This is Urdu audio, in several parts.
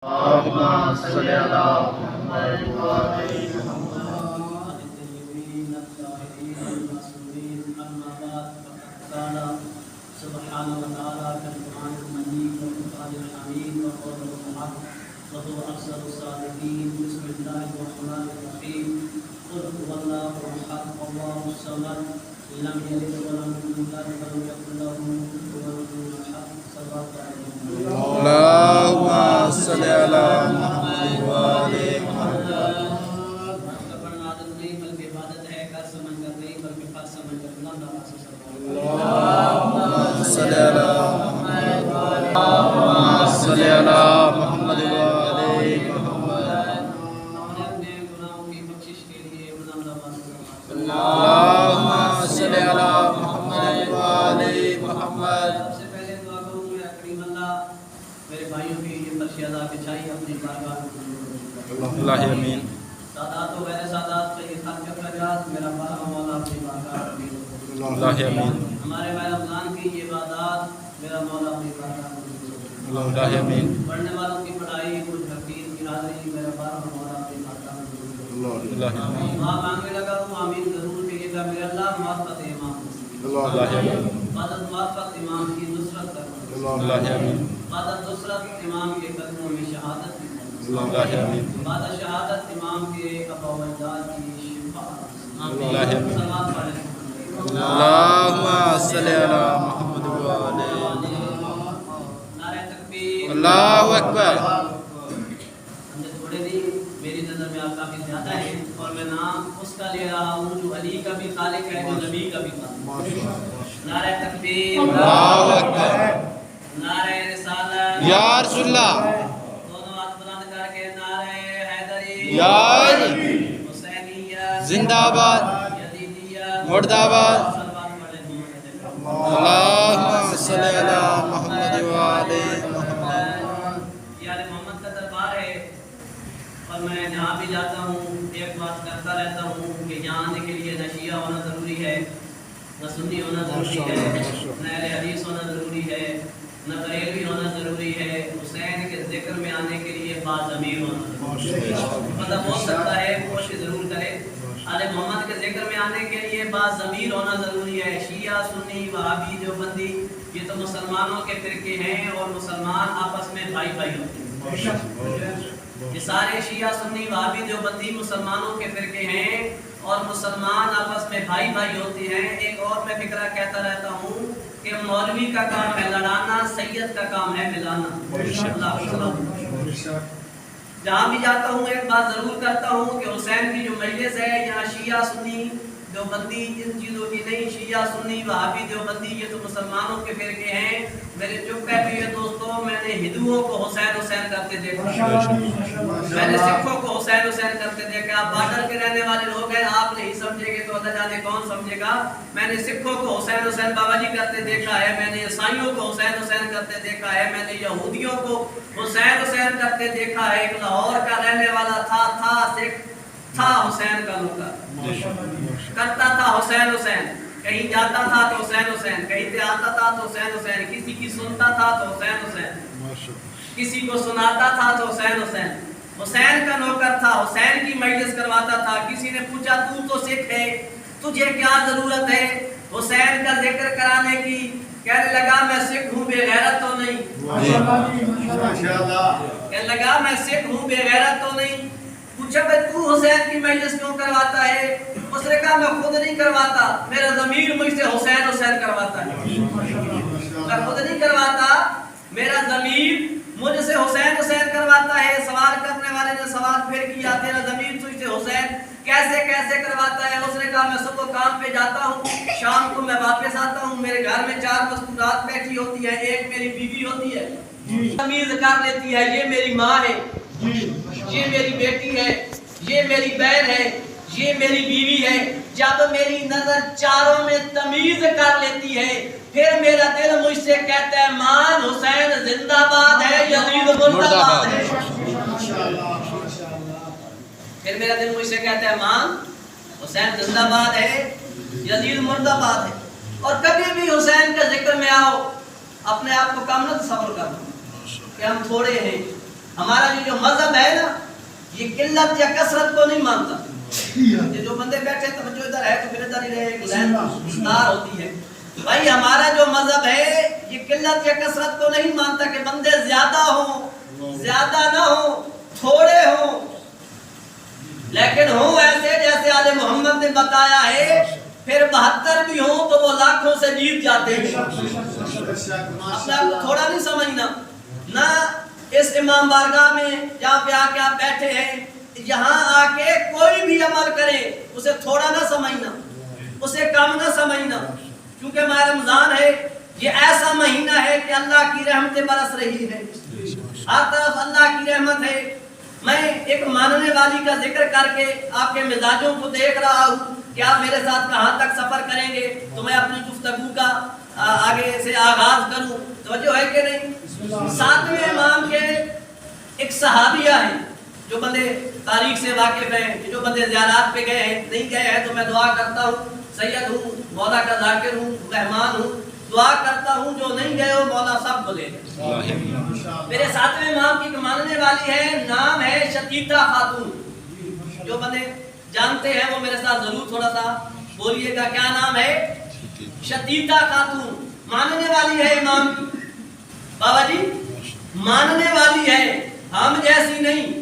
اللهم صل على محمد وعلى سبحانه وتعالى كالقرآن المجيد والقرآن الحميد وقول الحق وهو أفضل الصالحين. بسم الله الرحمن الرحيم. قل هو الله أحد الله الصمد لم يلد ولم يولد ولم يكن له كفوا أحد. صلى الله عليه وسلم. اللهم صل على محمد وعلى محمد. پڑھنا عادت نہیں بلکہ عبادت ہے، کر سمجھ کر نہیں بلکہ فرض سمجھ کر اللہ تعالیٰ سے اللهم صل على محمد وعلى اللهم صل على محمد وعلى محمد. اپنے گناہوں کی بخشش کے لیے اللهم صل على محمد وعلى محمد. سب سے پہلے دعا کروں میں کریم اللہ میرے بھائیوں کی یہ فرش ادا بچھائی اپنی بارگاہ میں قبول کرے. اللہ امین. سادات و غیر سادات کا یہ خط کا خراجات میرا بارہ مولا اپنی بارگاہ میں قبول کرے. اللہ امین. ہمارے بھائی رمضان کی یہ عبادات میرا مولا اپنی بارگاہ میں قبول کرے. اللہ امین. پڑھنے والوں کی پڑھائی کچھ حقیق کی حاضری میرا بارہ مولا اپنی بارگاہ میں قبول کرے. اللہ امین. دعا مانگنے لگا ہوں آمین ضرور کہیے گا میرے اللہ موافقت امام اللہ امین. مدد موافقت امام کی نصرت کرنا. اللہ امین. مدد نصرت امام کے قدموں میں شہادت کی کرنا. اللہ امین. بعد شہادت امام کے ابا و اجداد کی شفاعت. اللہ امین. صلوات پڑھیں. اللهم صل على محمد وعلى نعرہ تکبیر. اللہ اکبر. ہم نے تھوڑے دن میری نظر میں آپ کافی زیادہ ہے اور میں نام اس کا لے رہا ہوں جو علی کا بھی خالق ہے جو نبی کا بھی خالق ہے. نعرہ تکبیر. اللہ اکبر. نعرہ رسالت. یا رسول اللہ. دونوں ہاتھ بلند کر کے نعرہ حیدری. یا علی. حسینیہ. زندہ باد. یزیدیہ. مردہ آباد. صلوات پڑھیں. اللهم صل على محمد وعلى محمد. یار محمد کا دربار ہے اور میں جہاں بھی جاتا ہوں ایک بات کرتا رہتا ہوں کہ یہاں آنے کے لیے نہ شیعہ ہونا ضروری ہے، نہ سنی ہونا ضروری ہے، نہ اہل حدیث ہونا ضروری ہے، نہ بریلوی ہونا ضروری ہے. حسین کے ذکر میں آنے کے لیے باضمیر ہونا ضروری ہے. مطلب ہو سکتا ہے کوشش ضرور کرے. آل محمد کے ذکر میں آنے کے لیے باضمیر ہونا ضروری ہے. شیعہ سنی وہابی دیوبندی یہ تو مسلمانوں کے فرقے ہیں اور مسلمان آپس میں بھائی بھائی ہوتے ہیں. یہ سارے شیعہ سنی وہابی دیوبندی مسلمانوں کے فرقے ہیں اور مسلمان آپس میں بھائی بھائی ہوتے ہیں. ایک اور میں فکرہ کہتا رہتا ہوں کہ مولوی کا کام ہے لڑانا، سید کا کام ہے ملانا. جہاں بھی جاتا ہوں ایک بات ضرور کرتا ہوں کہ حسین کی جو مجلس ہے یہاں شیعہ سنی دیوبندی ان چیزوں کی نہیں. شیعہ سنی وہابی دیوبندی یہ تو مسلمانوں کے فرقے ہیں. میرے چپ کہتے ہیں دوستوں میں نے ہندوؤں کو حسین حسین کرتے دیکھا، میں نے سکھوں کو حسین حسین کرتے دیکھا. بارڈر کے رہنے والے لوگ ہیں آپ نہیں سمجھے گے تو اللہ جانے کون سمجھے گا. میں نے سکھوں کو حسین حسین بابا جی کرتے دیکھا ہے، میں نے عیسائیوں کو حسین حسین کرتے دیکھا ہے، میں نے یہودیوں کو حسین حسین کرتے دیکھا ہے. ایک لاہور کا رہنے والا تھا سکھ تھا حسین کا لوکا کرتا تھا حسین حسین. کہیں جاتا تھا تو حسین حسین، کہیں سے آتا تھا تو حسین حسین، کسی کی سنتا تھا تو حسین حسین، کسی کو سناتا تھا تو حسین حسین. حسین کا نوکر تھا، حسین کی مجلس کرواتا تھا. کسی نے پوچھا تو سکھ ہے تجھے کیا ضرورت ہے حسین کا ذکر کرانے کی؟ کہنے لگا میں سکھ ہوں بے غیرت تو نہیں. کہنے لگا میں سکھ ہوں بے غیرت تو نہیں. پوچھا کہ تو حسین کی مجلس کیوں کرواتا ہے؟ اس نے کہا میں خود نہیں کرواتا، میرا ضمیر مجھ سے حسین حسین کرواتا ہے. میں خود نہیں کرواتا، میرا ضمیر مجھ سے حسین حسین کرواتا ہے. سوال کرنے والے نے سوال پھر کیا تیرا ضمیر تجھ سے حسین کیسے کرواتا ہے؟ اس نے کہا میں صبح کام پہ جاتا ہوں، شام کو میں واپس آتا ہوں، میرے گھر میں 4 مستورات بیٹھی ہوتی ہے، ایک میری بیوی ہوتی ہے، تمیز کر لیتی ہے یہ میری ماں ہے، یہ میری بیٹی ہے، یہ میری بہن ہے، یہ میری بیوی ہے. جب میری نظر چاروں میں تمیز کر لیتی ہے پھر میرا دل مجھ سے کہتا ہے مان حسین زندہ باد ہے، یزید مردہ باد ہے. پھر میرا دل مجھ سے کہتا ہے مان حسین زندہ باد ہے، یزید مردہ باد ہے. اور کبھی بھی حسین کے ذکر میں آؤ اپنے آپ کو کم نہ تصور کرو کہ ہم تھوڑے ہیں. ہمارا جو مذہب ہے نا یہ قلت یا کثرت کو نہیں مانتا. یہ جو بندے بیٹھے توجہ ادھر ہے تو پھر ادھر ہی رہے, ایک لائن وستار ہوتی ہے. بھائی ہمارا جو مذہب ہے یہ قلت یا کثرت کو نہیں مانتا کہ بندے زیادہ ہوں زیادہ نہ ہوں تھوڑے ہوں, لیکن ہوں ایسے جیسے آل محمد نے بتایا ہے. پھر 72 بھی ہوں تو وہ لاکھوں سے جیت جاتے ہیں. اپنا تھوڑا نہیں سمجھنا نہ اس امام بارگاہ میں جہاں پہ آ کے آپ بیٹھے ہیں یہاں آ کے کوئی بھی عمل کرے اسے تھوڑا نہ سمجھنا, اسے کم نہ سمجھنا, کیونکہ ماہ رمضان ہے, یہ ایسا مہینہ ہے کہ اللہ کی رحمتیں برس رہی ہے, ہر طرف اللہ کی رحمت ہے. میں ایک ماننے والی کا ذکر کر کے آپ کے مزاجوں کو دیکھ رہا ہوں کہ آپ میرے ساتھ کہاں تک سفر کریں گے, تو میں اپنی گفتگو کا آگے سے آغاز کروں. توجہ ہے کہ نہیں؟ 7ویں امام کے ایک صحابیہ ہیں جو بندے تاریخ سے واقف ہیں, جو بندے زیارات پہ گئے ہیں, نہیں گئے ہیں تو میں دعا کرتا ہوں, سید ہوں, مولا کا ذاکر ہوں, مہمان ہوں, دعا کرتا ہوں جو نہیں گئے ہو مولا سب کو لے لے. میرے 7ویں امام کی ایک ماننے والی ہے, نام ہے شتیتا خاتون. جو بندے جانتے ہیں وہ میرے ساتھ ضرور تھوڑا سا بولیے گا, کیا نام ہے؟ شتیتا خاتون. ماننے والی ہے امام کی, بابا جی ماننے والی ہے, ہم جیسی نہیں,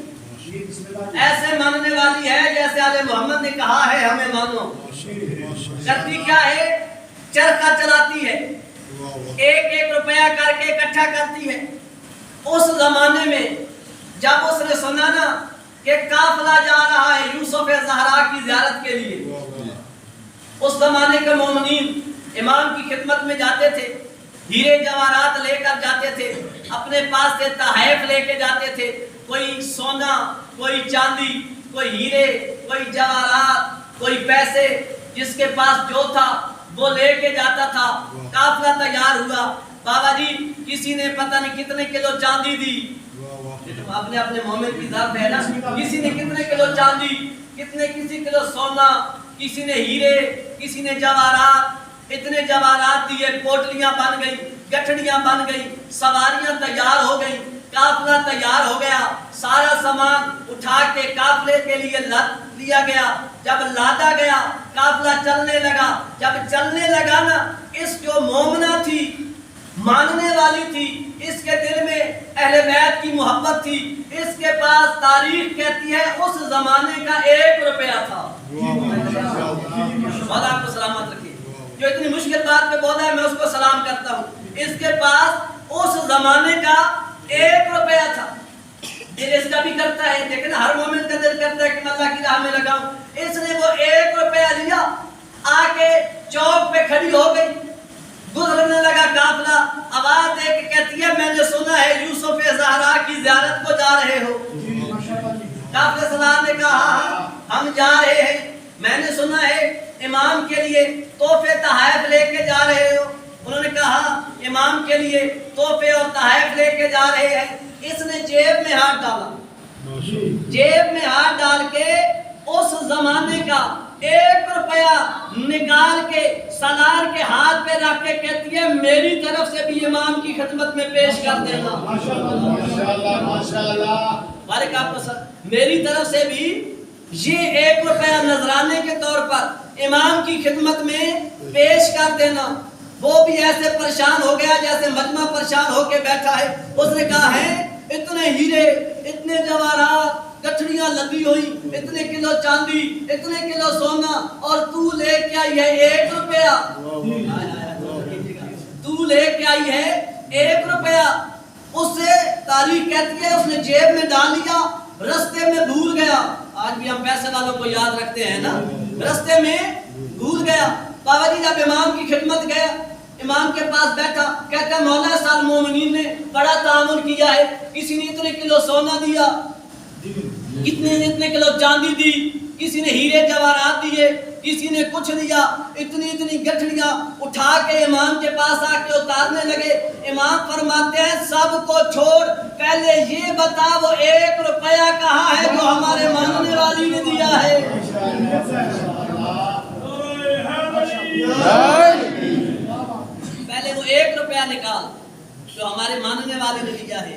ایسے ماننے والی ہے جیسے آل محمد نے کہا ہے ہمیں مانو. کرتی کیا ہے؟ چرخہ چلاتی ہے, 1-1 روپیہ کر کے اکٹھا کرتی ہے. اس زمانے میں جب اس نے سنا نا کہ قافلہ جا رہا ہے یوسف زہرا کی زیارت کے لیے, اس زمانے کے مومنین امام کی خدمت میں جاتے تھے, ہیرے جواہرات لے کر جاتے تھے, اپنے پاس سے تحائف لے کے جاتے تھے, کوئی سونا, کوئی چاندی, کوئی ہیرے, کوئی جواہرات, کوئی پیسے, جس کے پاس جو تھا وہ لے کے جاتا تھا. قافلہ تیار ہوا, بابا جی کسی نے پتہ نہیں کتنے کلو چاندی دی, آپ نے اپنے مومن کی ذات ہے نا, کسی نے کتنے کلو چاندی, کسی کلو سونا, کسی نے ہیرے, کسی نے جواہرات, اتنے جواہرات دیے, پوٹلیاں بن گئی, گٹھڑیاں بن گئی, سواریاں تیار ہو گئی, قافلہ تیار ہو گیا, سارا سامان اٹھا کے قافلے کے لیے لاد لیا گیا. جب لادا گیا قافلہ چلنے لگا, جب چلنے لگا نا, اس جو مومنہ تھی, ماننے والی تھی, اس کے دل میں اہل بیت کی محبت تھی, اس کے پاس تاریخ کہتی ہے اس زمانے کا 1 روپیہ تھا. مولا آپ کو سلامت رکھے, جو اتنی مشکل بات پہ بولا ہے میں اس کو سلام کرتا ہوں. اس کے پاس اس زمانے کا 1 روپیہ تھا. دل اس کا بھی کرتا ہے, لیکن ہر مومن کا دل کرتا ہے کہ میں اللہ کی راہ میں لگاؤں. اس نے وہ 1 روپیہ لیا, آ کے چوک پہ کھڑی ہو گئی, گزرنے لگا قافلہ, آواز دے کے کہتی ہے میں نے سنا ہے یوسف زہرا کی زیارت کو جا رہے ہو. قافلہ سلام نے کہا ہم جا رہے ہیں, میں نے سنا ہے امام کے لیے تحفے تحائف لے کے جا رہے ہو. انہوں نے کہا امام کے لیے تحفے اور تحائف لے کے جا رہے ہیں. اس نے جیب میں ہاتھ ڈالا, جیب میں ہاتھ ڈال کے اس زمانے کا 1 روپیہ نکال کے سالار کے ہاتھ پہ رکھ کے کہتی ہے میری طرف سے بھی امام کی خدمت میں پیش کر دینا. ماشاءاللہ ماشاءاللہ, بارک آپ کو سر, میری طرف سے بھی یہ 1 روپیہ نذرانے کے طور پر امام کی خدمت میں پیش کر دینا. وہ بھی ایسے پریشان ہو گیا جیسے مجمع پریشان ہو کے بیٹھا ہے. اس نے کہا ہے اتنے ہیرے, اتنے جواہرات, گٹھڑیاں لگی ہوئی, اتنے کلو چاندی, اتنے کلو سونا, اور تو لے کے آئی ہے 1 روپیہ. تو لے کے آئی ہے 1 روپیہ. اس سے تاریخ کہتی ہے اس نے جیب میں ڈال لیا, رستے میں بھول گیا. آج بھی ہم پیسے والوں کو یاد رکھتے ہیں نا, رستے میں بھول گیا. بابا جی جب امام کی خدمت گیا, امام کے پاس بیٹھا, کہتا مولا سال مومنین نے بڑا تعامل کیا ہے, کسی نے اتنے کلو سونا دیا, اتنے کلو چاندی دی, کسی نے ہیرے جواہرات دیے, کسی نے کچھ دیا, اتنی گٹھڑیاں اٹھا کے امام کے پاس آ کے اتارنے لگے. امام فرماتے ہیں سب کو چھوڑ, پہلے یہ بتا وہ 1 روپیہ کہاں ہے جو ہمارے ماننے والی نے دیا ہے. پہلے وہ 1 روپیہ نکال جو ہمارے ماننے والے نے دیا ہے.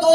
2